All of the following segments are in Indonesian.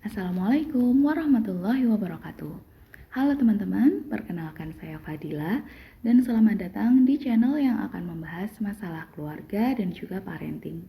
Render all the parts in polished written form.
Assalamualaikum warahmatullahi wabarakatuh. Halo teman-teman, perkenalkan saya Fadila dan selamat datang di channel yang akan membahas masalah keluarga dan juga parenting.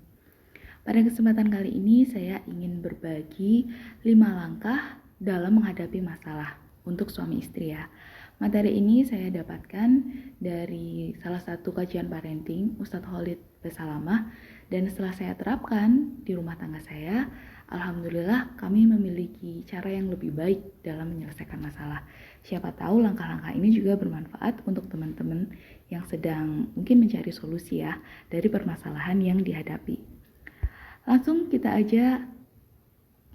Pada kesempatan kali ini saya ingin berbagi 5 langkah dalam menghadapi masalah untuk suami istri ya. Materi ini saya dapatkan dari salah satu kajian parenting Ustadz Khalid Basalamah dan setelah saya terapkan di rumah tangga saya, alhamdulillah kami memiliki cara yang lebih baik dalam menyelesaikan masalah. Siapa tahu langkah-langkah ini juga bermanfaat untuk teman-teman yang sedang mungkin mencari solusi ya dari permasalahan yang dihadapi. Langsung kita aja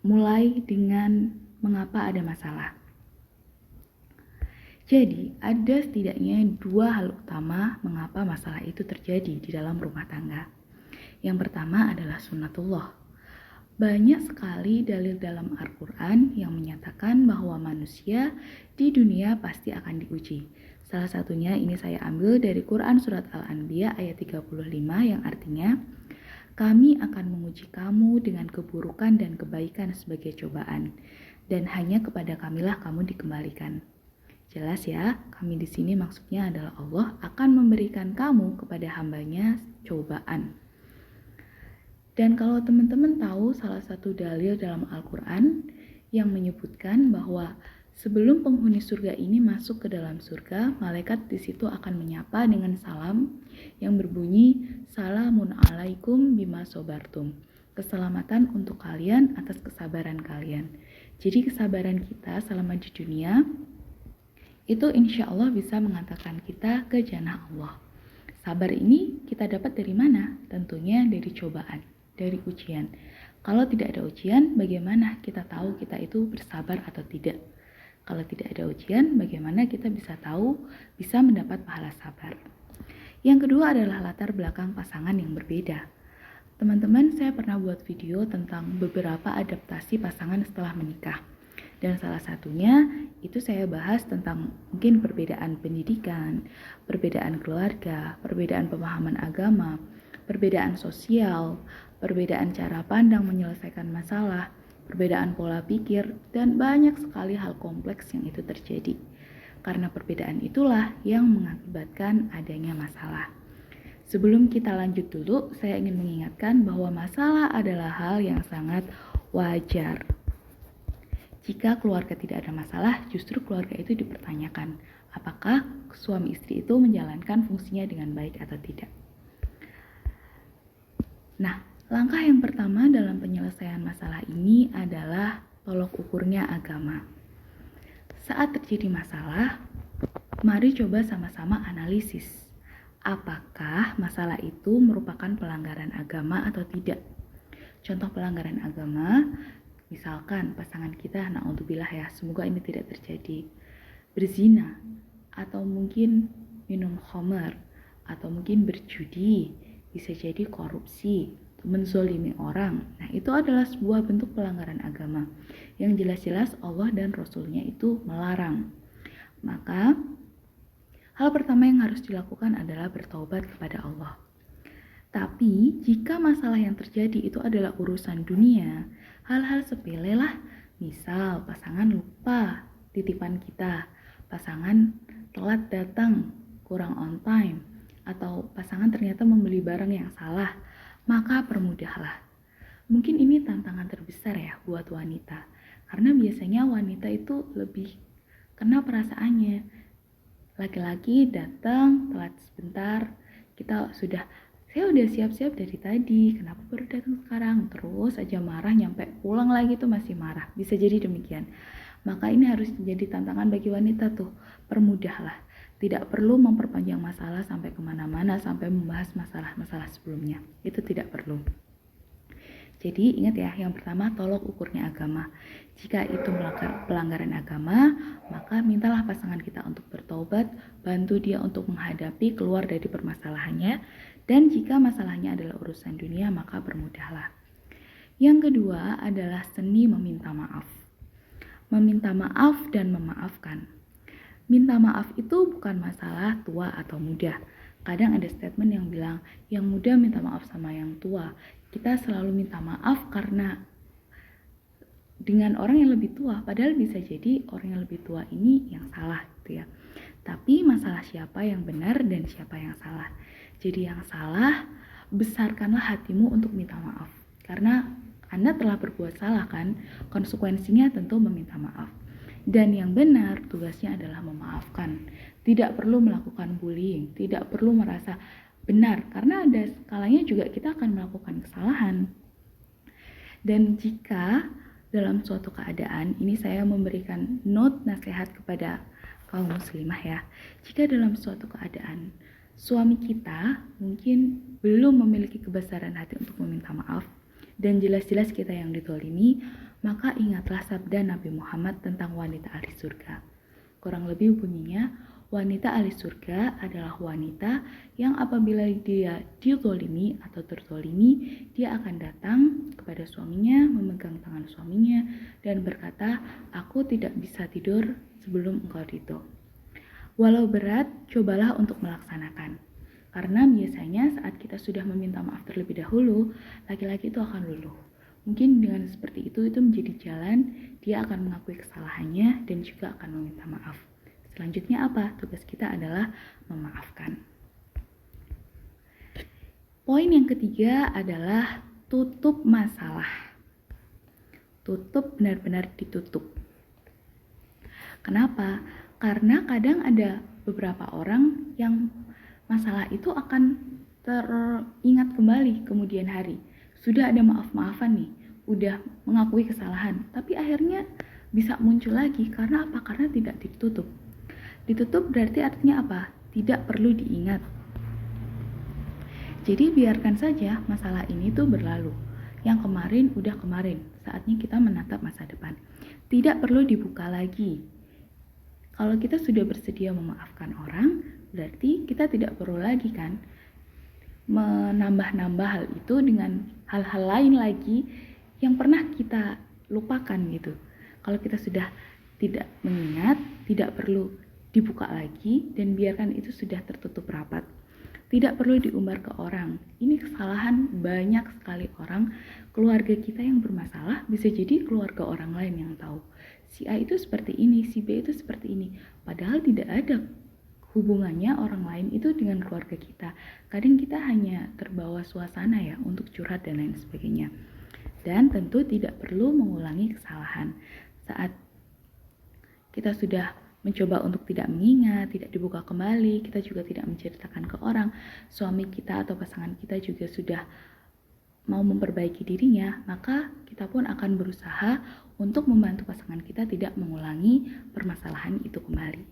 mulai dengan mengapa ada masalah. Jadi, ada setidaknya 2 hal utama mengapa masalah itu terjadi di dalam rumah tangga. Yang pertama adalah sunnatullah. Banyak sekali dalil dalam Al-Quran yang menyatakan bahwa manusia di dunia pasti akan diuji. Salah satunya ini saya ambil dari Quran Surat Al-Anbiya ayat 35 yang artinya, kami akan menguji kamu dengan keburukan dan kebaikan sebagai cobaan, dan hanya kepada kamilah kamu dikembalikan. Jelas ya, kami di sini maksudnya adalah Allah akan memberikan kamu kepada hambanya cobaan. Dan kalau teman-teman tahu salah satu dalil dalam Al-Quran yang menyebutkan bahwa sebelum penghuni surga ini masuk ke dalam surga, malaikat di situ akan menyapa dengan salam yang berbunyi, Salamun alaikum bima sobartum. Keselamatan untuk kalian atas kesabaran kalian. Jadi kesabaran kita selama di dunia itu insya Allah bisa mengantarkan kita ke jannah Allah. Sabar ini kita dapat dari mana? Tentunya dari cobaan, dari ujian. Kalau tidak ada ujian, bagaimana kita tahu kita itu bersabar atau tidak? Kalau tidak ada ujian, bagaimana kita bisa tahu bisa mendapat pahala sabar? Yang kedua adalah latar belakang pasangan yang berbeda. Teman-teman, saya pernah buat video tentang beberapa adaptasi pasangan setelah menikah. Dan salah satunya itu saya bahas tentang mungkin perbedaan pendidikan, perbedaan keluarga, perbedaan pemahaman agama, perbedaan sosial, perbedaan cara pandang menyelesaikan masalah, perbedaan pola pikir, dan banyak sekali hal kompleks yang itu terjadi. Karena perbedaan itulah yang mengakibatkan adanya masalah. Sebelum kita lanjut dulu, saya ingin mengingatkan bahwa masalah adalah hal yang sangat wajar. Jika keluarga tidak ada masalah, justru keluarga itu dipertanyakan, apakah suami istri itu menjalankan fungsinya dengan baik atau tidak. Nah, langkah yang pertama dalam penyelesaian masalah ini adalah tolok ukurnya agama. Saat terjadi masalah, mari coba sama-sama analisis. Apakah masalah itu merupakan pelanggaran agama atau tidak? Contoh pelanggaran agama, misalkan pasangan kita, na'udzubillah ya, semoga ini tidak terjadi, berzina, atau mungkin minum khamar, atau mungkin berjudi, bisa jadi korupsi, menzolimi orang. Nah, itu adalah sebuah bentuk pelanggaran agama yang jelas-jelas Allah dan Rasulnya itu melarang. Maka, hal pertama yang harus dilakukan adalah bertaubat kepada Allah. Tapi, jika masalah yang terjadi itu adalah urusan dunia, hal-hal sepele lah, misal pasangan lupa titipan kita, pasangan telat datang, kurang on time, atau pasangan ternyata membeli barang yang salah, maka permudahlah. Mungkin ini tantangan terbesar ya buat wanita, karena biasanya wanita itu lebih kena perasaannya. Laki-laki datang telat sebentar, saya udah siap-siap dari tadi, kenapa baru datang sekarang? Terus aja marah, nyampe pulang lagi tuh masih marah. Bisa jadi demikian. Maka ini harus menjadi tantangan bagi wanita tuh, permudahlah. Tidak perlu memperpanjang masalah sampai kemana-mana, sampai membahas masalah-masalah sebelumnya. Itu tidak perlu. Jadi ingat ya, yang pertama tolok ukurnya agama. Jika itu pelanggaran agama, maka mintalah pasangan kita untuk bertaubat, bantu dia untuk menghadapi keluar dari permasalahannya, dan jika masalahnya adalah urusan dunia, maka bermudahlah. Yang kedua adalah seni meminta maaf. Meminta maaf dan memaafkan. Minta maaf itu bukan masalah tua atau muda. Kadang ada statement yang bilang, yang muda minta maaf sama yang tua. Kita selalu minta maaf karena dengan orang yang lebih tua, padahal bisa jadi orang yang lebih tua ini yang salah gitu ya. Tapi masalah siapa yang benar dan siapa yang salah. Jadi yang salah, besarkanlah hatimu untuk minta maaf. Karena Anda telah berbuat salah kan, konsekuensinya tentu meminta maaf. Dan yang benar, tugasnya adalah memaafkan. Tidak perlu melakukan bullying, tidak perlu merasa benar. Karena ada skalanya juga kita akan melakukan kesalahan. Dan jika dalam suatu keadaan, ini saya memberikan note nasihat kepada kaum muslimah ya. Jika dalam suatu keadaan suami kita mungkin belum memiliki kebesaran hati untuk meminta maaf dan jelas-jelas kita yang ditolimi, maka ingatlah sabda Nabi Muhammad tentang wanita ahli surga. Kurang lebih bunyinya, wanita ahli surga adalah wanita yang apabila dia ditolimi atau tertolimi, dia akan datang kepada suaminya, memegang tangan suaminya dan berkata, "Aku tidak bisa tidur sebelum engkau ridho." Walau berat, cobalah untuk melaksanakan. Karena biasanya saat kita sudah meminta maaf terlebih dahulu, laki-laki itu akan luluh. Mungkin dengan seperti itu menjadi jalan, dia akan mengakui kesalahannya dan juga akan meminta maaf. Selanjutnya apa? Tugas kita adalah memaafkan. Poin yang ketiga adalah tutup masalah. Tutup, benar-benar ditutup. Kenapa? Karena kadang ada beberapa orang yang masalah itu akan teringat kembali kemudian hari. Sudah ada maaf-maafan nih, udah mengakui kesalahan, tapi akhirnya bisa muncul lagi. Karena apa? Karena tidak ditutup. Ditutup berarti artinya apa? Tidak perlu diingat. Jadi biarkan saja masalah ini tuh berlalu. Yang kemarin udah kemarin, saatnya kita menatap masa depan. Tidak perlu dibuka lagi. Kalau kita sudah bersedia memaafkan orang, berarti kita tidak perlu lagi kan menambah-nambah hal itu dengan hal-hal lain lagi yang pernah kita lupakan gitu. Kalau kita sudah tidak mengingat, tidak perlu dibuka lagi dan biarkan itu sudah tertutup rapat. Tidak perlu diumbar ke orang. Ini kesalahan banyak sekali orang. Keluarga kita yang bermasalah bisa jadi keluarga orang lain yang tahu. Si A itu seperti ini, si B itu seperti ini. Padahal tidak ada hubungannya orang lain itu dengan keluarga kita. Kadang kita hanya terbawa suasana ya untuk curhat dan lain sebagainya. Dan tentu tidak perlu mengulangi kesalahan. Saat kita sudah mencoba untuk tidak mengingat, tidak dibuka kembali, kita juga tidak menceritakan ke orang, suami kita atau pasangan kita juga sudah mau memperbaiki dirinya, maka kita pun akan berusaha untuk membantu pasangan kita tidak mengulangi permasalahan itu kembali.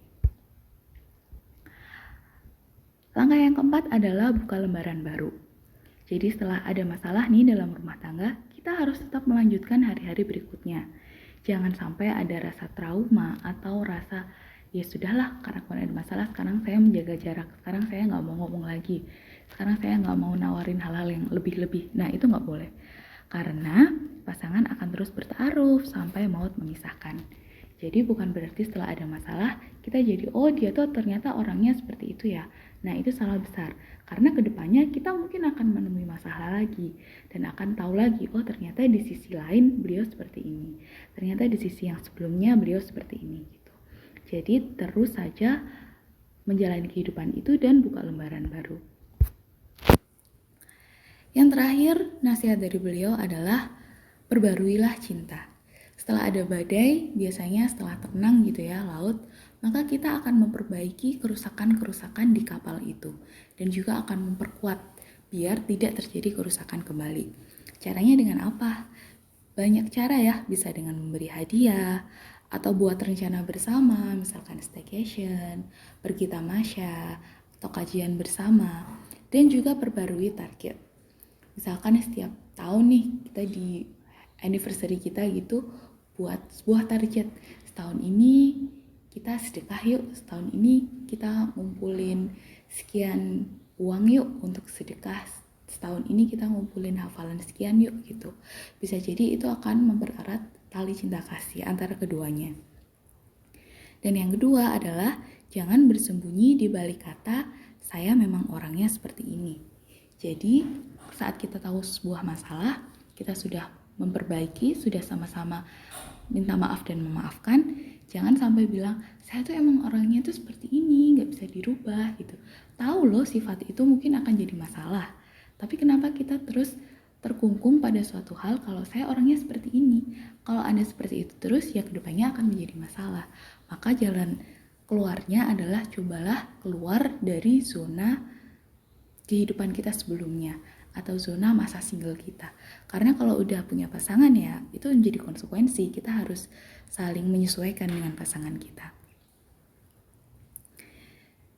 Langkah yang keempat adalah buka lembaran baru. Jadi setelah ada masalah nih dalam rumah tangga, kita harus tetap melanjutkan hari-hari berikutnya. Jangan sampai ada rasa trauma atau rasa ya sudahlah karena kemarin ada masalah, sekarang saya menjaga jarak, sekarang saya nggak mau ngomong lagi, sekarang saya nggak mau nawarin hal-hal yang lebih-lebih. Nah itu nggak boleh, karena pasangan akan terus bertaruh sampai maut memisahkan. Jadi bukan berarti setelah ada masalah kita jadi oh dia tuh ternyata orangnya seperti itu ya. Nah itu salah besar, karena kedepannya kita mungkin akan menemui masalah lagi dan akan tahu lagi oh ternyata di sisi lain beliau seperti ini, ternyata di sisi yang sebelumnya beliau seperti ini gitu. Jadi terus saja menjalani kehidupan itu dan buka lembaran baru. Yang terakhir nasihat dari beliau adalah perbaruilah cinta. Setelah ada badai, biasanya setelah tenang gitu ya laut, maka kita akan memperbaiki kerusakan-kerusakan di kapal itu dan juga akan memperkuat biar tidak terjadi kerusakan kembali. Caranya dengan apa? Banyak cara ya, bisa dengan memberi hadiah atau buat rencana bersama, misalkan staycation, pergi tamasya, atau kajian bersama, dan juga perbarui target. Misalkan setiap tahun nih kita di anniversary kita gitu buat sebuah target, setahun ini kita sedekah yuk, setahun ini kita ngumpulin sekian uang yuk untuk sedekah, setahun ini kita ngumpulin hafalan sekian yuk gitu. Bisa jadi itu akan mempererat tali cinta kasih antara keduanya. Dan yang kedua adalah jangan bersembunyi di balik kata saya memang orangnya seperti ini. Jadi saat kita tahu sebuah masalah, kita sudah memperbaiki, sudah sama-sama minta maaf dan memaafkan, jangan sampai bilang, saya tuh emang orangnya tuh seperti ini, gak bisa dirubah gitu. Tahu loh sifat itu mungkin akan jadi masalah, tapi kenapa kita terus terkungkung pada suatu hal kalau saya orangnya seperti ini. Kalau Anda seperti itu terus, ya kedepannya akan menjadi masalah. Maka jalan keluarnya adalah cobalah keluar dari zona kehidupan kita sebelumnya atau zona masa single kita. Karena kalau udah punya pasangan ya, itu menjadi konsekuensi. Kita harus saling menyesuaikan dengan pasangan kita.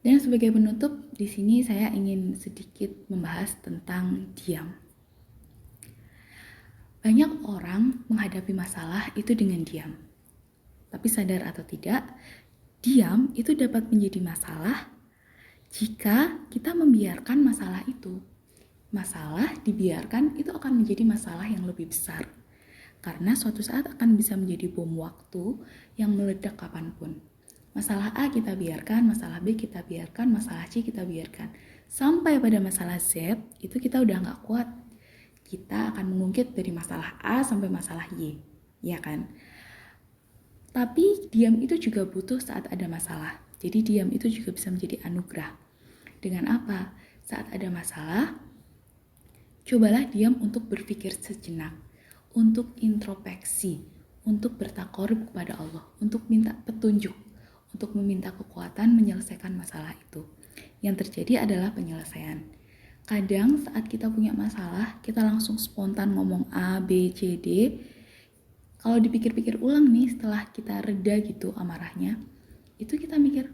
Dan sebagai penutup, di sini saya ingin sedikit membahas tentang diam. Banyak orang menghadapi masalah itu dengan diam. Tapi sadar atau tidak, diam itu dapat menjadi masalah jika kita membiarkan masalah itu. Masalah dibiarkan itu akan menjadi masalah yang lebih besar. Karena suatu saat akan bisa menjadi bom waktu yang meledak kapanpun. Masalah A kita biarkan, masalah B kita biarkan, masalah C kita biarkan. Sampai pada masalah Z, itu kita udah gak kuat. Kita akan mengungkit dari masalah A sampai masalah Y, ya kan? Tapi diam itu juga butuh saat ada masalah. Jadi diam itu juga bisa menjadi anugerah. Dengan apa? Saat ada masalah, cobalah diam untuk berpikir sejenak, untuk introspeksi, untuk bertakarub kepada Allah, untuk minta petunjuk, untuk meminta kekuatan menyelesaikan masalah itu. Yang terjadi adalah penyelesaian. Kadang saat kita punya masalah, kita langsung spontan ngomong A, B, C, D. Kalau dipikir-pikir ulang nih, setelah kita reda gitu amarahnya, itu kita mikir,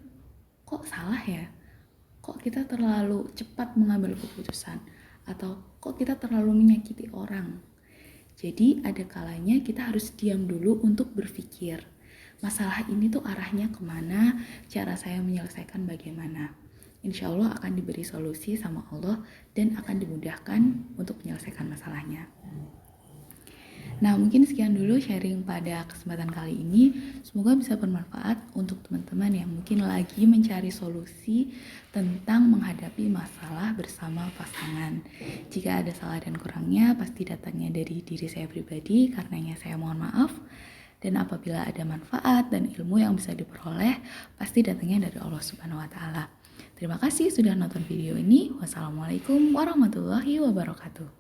kok salah ya? Kok kita terlalu cepat mengambil keputusan? Atau kok kita terlalu menyakiti orang? Jadi ada kalanya kita harus diam dulu untuk berpikir, masalah ini tuh arahnya kemana, cara saya menyelesaikan bagaimana. Insya Allah akan diberi solusi sama Allah dan akan dimudahkan untuk menyelesaikan masalahnya. Nah, mungkin sekian dulu sharing pada kesempatan kali ini. Semoga bisa bermanfaat untuk teman-teman yang mungkin lagi mencari solusi tentang menghadapi masalah bersama pasangan. Jika ada salah dan kurangnya, pasti datangnya dari diri saya pribadi, karenanya saya mohon maaf. Dan apabila ada manfaat dan ilmu yang bisa diperoleh, pasti datangnya dari Allah Subhanahu wa Ta'ala. Terima kasih sudah nonton video ini. Wassalamualaikum warahmatullahi wabarakatuh.